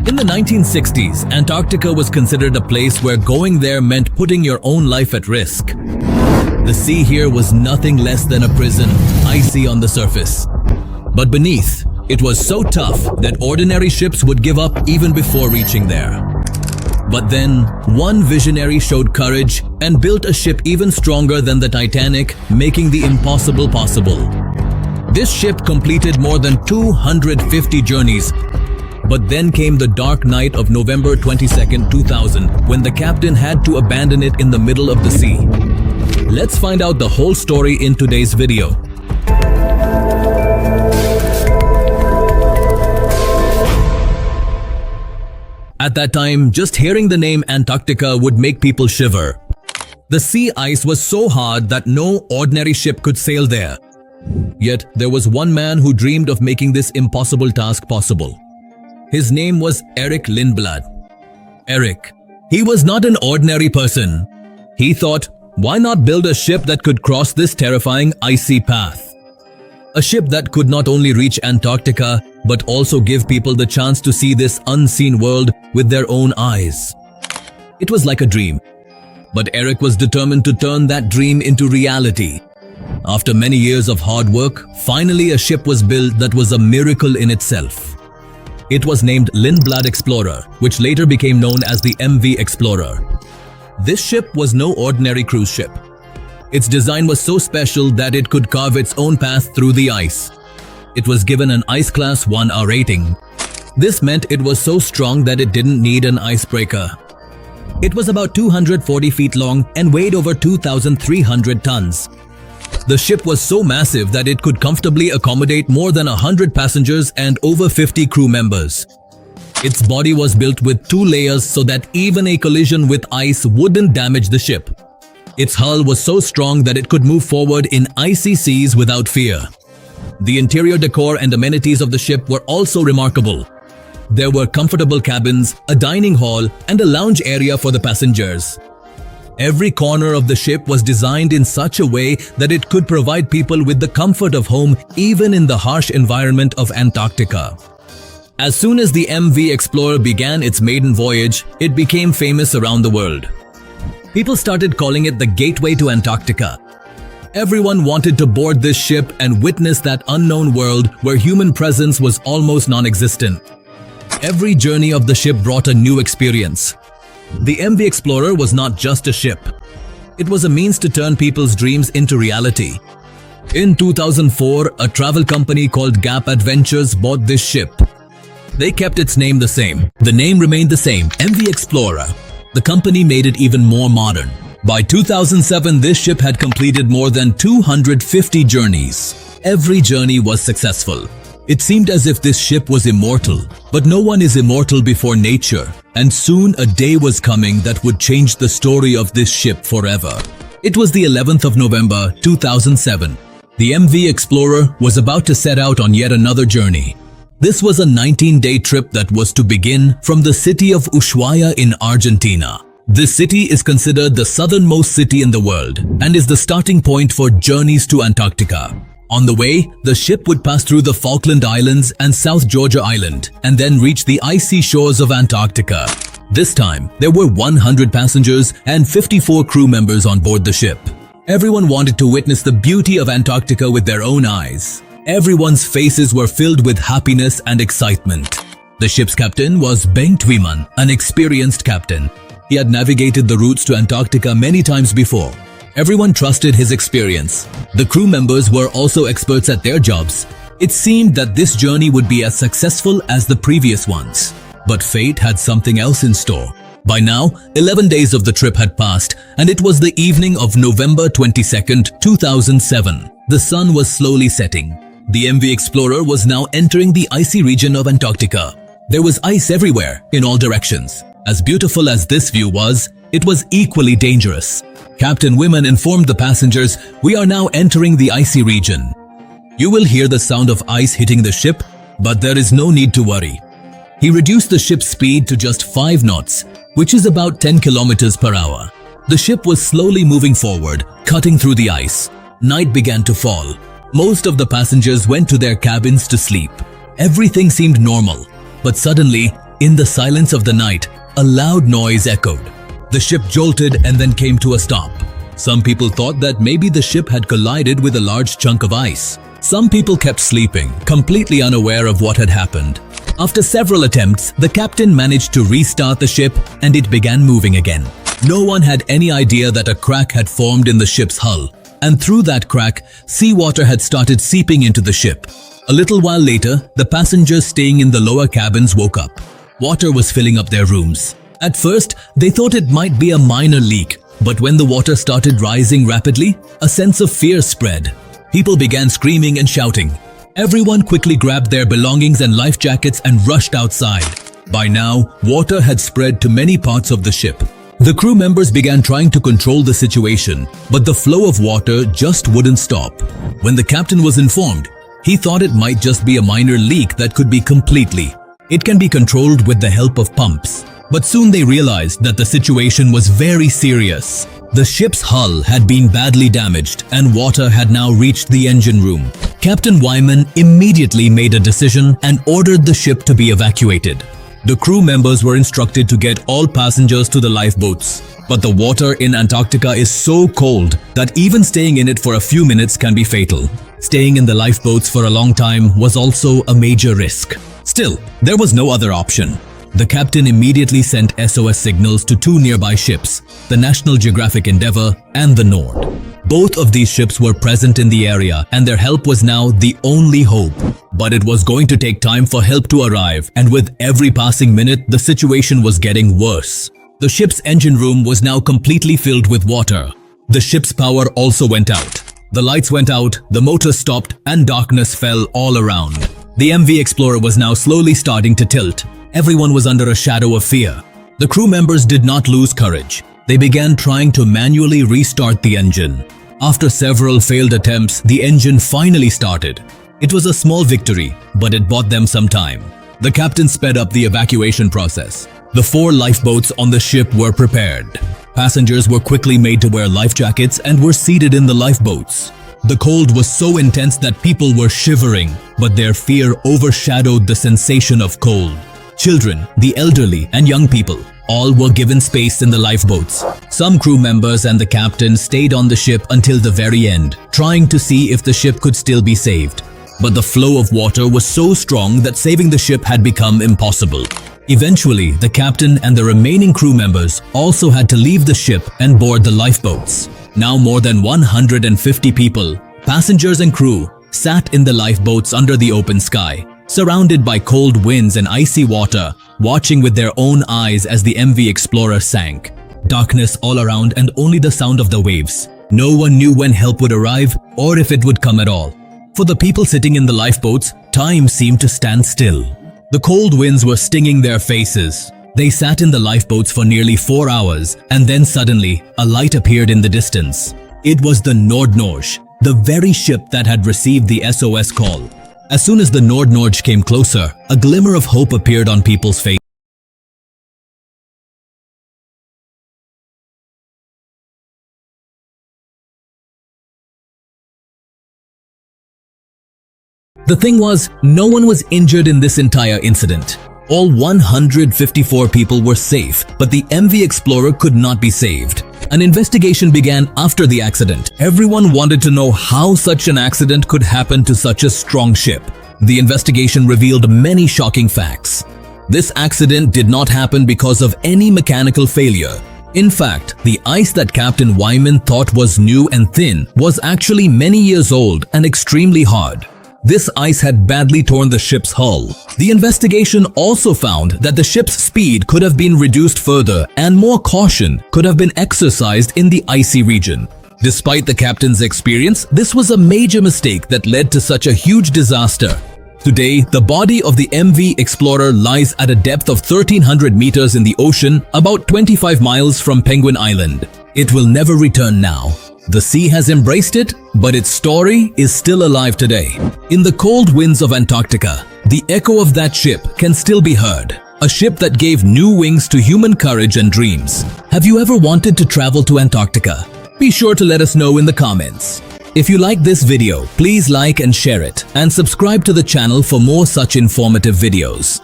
In the 1960s, Antarctica was considered a place where going there meant putting your own life at risk. The sea here was nothing less than a prison, icy on the surface. But beneath, it was so tough that ordinary ships would give up even before reaching there. But then, one visionary showed courage and built a ship even stronger than the Titanic, making the impossible possible. This ship completed more than 250 journeys. But then came the dark night of November 22, 2000, when the captain had to abandon it in the middle of the sea. Let's find out the whole story in today's video. At that time, just hearing the name Antarctica would make people shiver. The sea ice was so hard that no ordinary ship could sail there. Yet, there was one man who dreamed of making this impossible task possible. His name was Erik Lindblad. Erik. He was not an ordinary person. He thought, why not build a ship that could cross this terrifying icy path? A ship that could not only reach Antarctica, but also give people the chance to see this unseen world with their own eyes. It was like a dream. But Erik was determined to turn that dream into reality. After many years of hard work, finally a ship was built that was a miracle in itself. It was named Lindblad Explorer, which later became known as the MV Explorer. This ship was no ordinary cruise ship. Its design was so special that it could carve its own path through the ice. It was given an Ice Class 1A rating. This meant it was so strong that it didn't need an icebreaker. It was about 240 feet long and weighed over 2,300 tons. The ship was so massive that it could comfortably accommodate more than 100 passengers and over 50 crew members. Its body was built with 2 layers so that even a collision with ice wouldn't damage the ship. Its hull was so strong that it could move forward in icy seas without fear. The interior decor and amenities of the ship were also remarkable. There were comfortable cabins, a dining hall, and a lounge area for the passengers. Every corner of the ship was designed in such a way that it could provide people with the comfort of home even in the harsh environment of Antarctica. As soon as the MV Explorer began its maiden voyage, it became famous around the world. People started calling it the gateway to Antarctica. Everyone wanted to board this ship and witness that unknown world where human presence was almost non-existent. Every journey of the ship brought a new experience. The MV Explorer was not just a ship. It was a means to turn people's dreams into reality. In 2004, a travel company called Gap Adventures bought this ship. They kept its name the same. The name remained the same, MV Explorer. The company made it even more modern. By 2007, this ship had completed more than 250 journeys. Every journey was successful. It seemed as if this ship was immortal, but no one is immortal before nature, and soon a day was coming that would change the story of this ship forever. It was the 11th of November, 2007. The MV Explorer was about to set out on yet another journey. This was a 19-day trip that was to begin from the city of Ushuaia in Argentina. This city is considered the southernmost city in the world and is the starting point for journeys to Antarctica. On the way, the ship would pass through the Falkland Islands and South Georgia Island and then reach the icy shores of Antarctica. This time, there were 100 passengers and 54 crew members on board the ship. Everyone wanted to witness the beauty of Antarctica with their own eyes. Everyone's faces were filled with happiness and excitement. The ship's captain was Bengt Wiman, an experienced captain. He had navigated the routes to Antarctica many times before. Everyone trusted his experience. The crew members were also experts at their jobs. It seemed that this journey would be as successful as the previous ones. But fate had something else in store. By now, 11 days of the trip had passed, and it was the evening of November 22nd, 2007. The sun was slowly setting. The MV Explorer was now entering the icy region of Antarctica. There was ice everywhere, in all directions. As beautiful as this view was, it was equally dangerous. Captain Wiman informed the passengers, "We are now entering the icy region. You will hear the sound of ice hitting the ship, but there is no need to worry." He reduced the ship's speed to just 5 knots, which is about 10 kilometers per hour. The ship was slowly moving forward, cutting through the ice. Night began to fall. Most of the passengers went to their cabins to sleep. Everything seemed normal, but suddenly, In the silence of the night, a loud noise echoed. The ship jolted and then came to a stop. Some people thought that maybe the ship had collided with a large chunk of ice. Some people kept sleeping, completely unaware of what had happened. After several attempts, the captain managed to restart the ship and it began moving again. No one had any idea that a crack had formed in the ship's hull, and through that crack, seawater had started seeping into the ship. A little while later, the passengers staying in the lower cabins woke up. Water was filling up their rooms. At first, they thought it might be a minor leak, but when the water started rising rapidly, a sense of fear spread. People began screaming and shouting. Everyone quickly grabbed their belongings and life jackets and rushed outside. By now, water had spread to many parts of the ship. The crew members began trying to control the situation, but the flow of water just wouldn't stop. When the captain was informed, he thought it might just be a minor leak that could be completely. It can be controlled with the help of pumps. But soon they realized that the situation was very serious. The ship's hull had been badly damaged and water had now reached the engine room. Captain Wyman immediately made a decision and ordered the ship to be evacuated. The crew members were instructed to get all passengers to the lifeboats. But the water in Antarctica is so cold that even staying in it for a few minutes can be fatal. Staying in the lifeboats for a long time was also a major risk. Still, there was no other option. The captain immediately sent SOS signals to two nearby ships, the National Geographic Endeavour and the Nord. Both of these ships were present in the area and their help was now the only hope. But it was going to take time for help to arrive, and with every passing minute, the situation was getting worse. The ship's engine room was now completely filled with water. The ship's power also went out. The lights went out, the motors stopped, and darkness fell all around. The MV Explorer was now slowly starting to tilt. Everyone was under a shadow of fear. The crew members did not lose courage. They began trying to manually restart the engine. After several failed attempts, the engine finally started. It was a small victory, but it bought them some time. The captain sped up the evacuation process. The 4 lifeboats on the ship were prepared. Passengers were quickly made to wear life jackets and were seated in the lifeboats. The cold was so intense that people were shivering, but their fear overshadowed the sensation of cold. Children, the elderly, and young people all were given space in the lifeboats. Some crew members and the captain stayed on the ship until the very end, trying to see if the ship could still be saved. But the flow of water was so strong that saving the ship had become impossible. Eventually, the captain and the remaining crew members also had to leave the ship and board the lifeboats. Now more than 150 people, passengers and crew, sat in the lifeboats under the open sky, surrounded by cold winds and icy water, watching with their own eyes as the MV Explorer sank. Darkness all around and only the sound of the waves. No one knew when help would arrive or if it would come at all. For the people sitting in the lifeboats, time seemed to stand still. The cold winds were stinging their faces. They sat in the lifeboats for nearly 4 hours, and then suddenly, a light appeared in the distance. It was the Nordnorge, the very ship that had received the SOS call. As soon as the Nordnorge came closer, a glimmer of hope appeared on people's faces. The thing was, no one was injured in this entire incident. All 154 people were safe, but the MV Explorer could not be saved. An investigation began after the accident. Everyone wanted to know how such an accident could happen to such a strong ship. The investigation revealed many shocking facts. This accident did not happen because of any mechanical failure. In fact, the ice that Captain Wyman thought was new and thin was actually many years old and extremely hard. This ice had badly torn the ship's hull. The investigation also found that the ship's speed could have been reduced further and more caution could have been exercised in the icy region. Despite the captain's experience, this was a major mistake that led to such a huge disaster. Today, the body of the MV Explorer lies at a depth of 1,300 meters in the ocean, about 25 miles from Penguin Island. It will never return now. The sea has embraced it, but its story is still alive today. In the cold winds of Antarctica, the echo of that ship can still be heard. A ship that gave new wings to human courage and dreams. Have you ever wanted to travel to Antarctica? Be sure to let us know in the comments. If you like this video, please like and share it, and subscribe to the channel for more such informative videos.